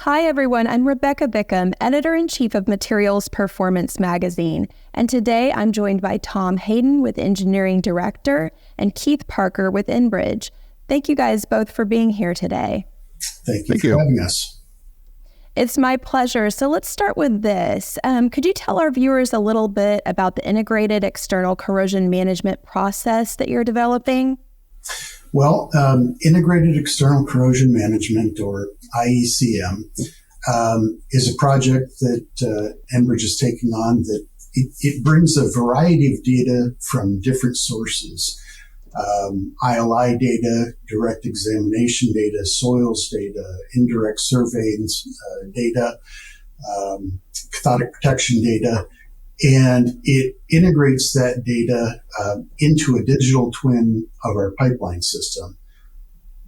Hi, everyone. I'm Rebecca Bickham, Editor-in-Chief of Materials Performance Magazine. And today I'm joined by Tom Hayden with Engineering Director and Keith Parker with Enbridge. Thank you guys both for being here today. Thank you for having us. It's my pleasure. So let's start with this. Could you tell our viewers a little bit about the integrated external corrosion management process that you're developing? Well, integrated external corrosion management, or IECM, is a project that Enbridge is taking on that it brings a variety of data from different sources. ILI data, direct examination data, soils data, indirect surveys data, cathodic protection data, and it integrates that data into a digital twin of our pipeline system.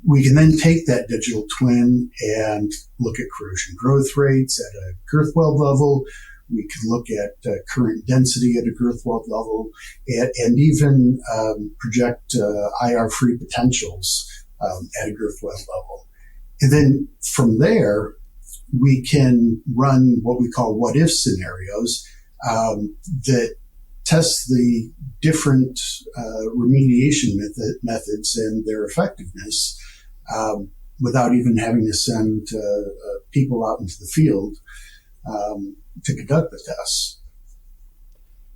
We can then take that digital twin and look at corrosion growth rates at a girth weld level. We can look at current density at a girth weld level, and even project IR-free potentials at a girth weld level. And then from there, we can run what we call what-if scenarios that test the different remediation methods and their effectiveness without even having to send people out into the field to conduct the tests.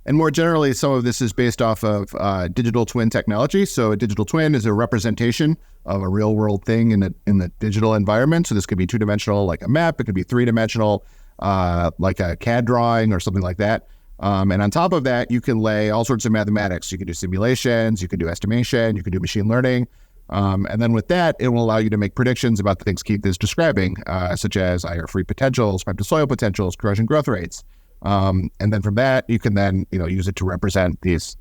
And more generally, some of this is based off of digital twin technology. So a digital twin is a representation of a real world thing in the digital environment. So this could be two-dimensional, like a map. It could be three-dimensional, like a CAD drawing or something like that. And on top of that, you can lay all sorts of mathematics. You can do simulations, you can do estimation, you can do machine learning. And then with that, it will allow you to make predictions about the things Keith is describing, such as IR-free potentials, pipe to soil potentials, corrosion growth rates. And then from that, you can then use it to represent these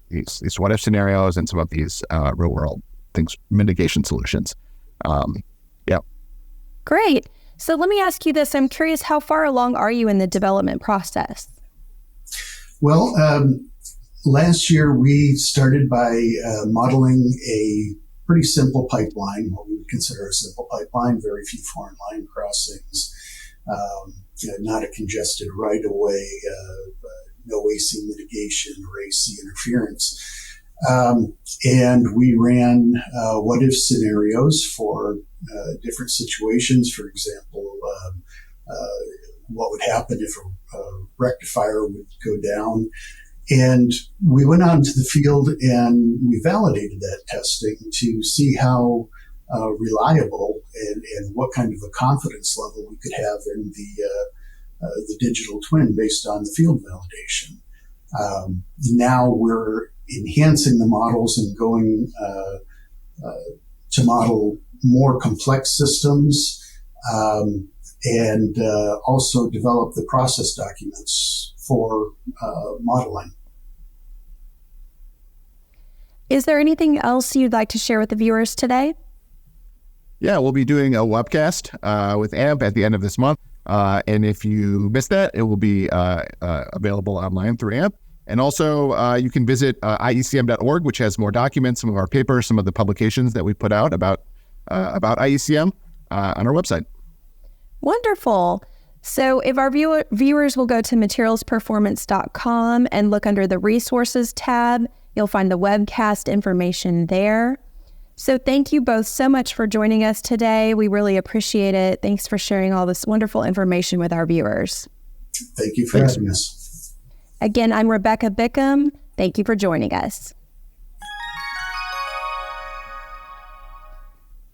what-if scenarios and some of these real-world things, mitigation solutions. Yeah. Great. So let me ask you this. I'm curious, how far along are you in the development process? Well, last year we started by modeling a pretty simple pipeline, what we would consider a simple pipeline, very few foreign line crossings, not a congested right-of-way, no AC mitigation or AC interference. And we ran what-if scenarios for different situations. For example, what would happen if a rectifier would go down. And we went out into the field and we validated that testing to see how reliable and what kind of a confidence level we could have in the digital twin based on the field validation. Now we're enhancing the models and going to model more complex systems and also develop the process documents for modeling. Is there anything else you'd like to share with the viewers today? Yeah, we'll be doing a webcast with AMP at the end of this month. And if you missed that, it will be available online through AMP. And also, you can visit IECM.org, which has more documents, some of our papers, some of the publications that we put out about IECM on our website. Wonderful. So if our viewers will go to materialsperformance.com and look under the resources tab, you'll find the webcast information there. So thank you both so much for joining us today. We really appreciate it. Thanks for sharing all this wonderful information with our viewers. Thank you for having us. Again, I'm Rebecca Bickham. Thank you for joining us.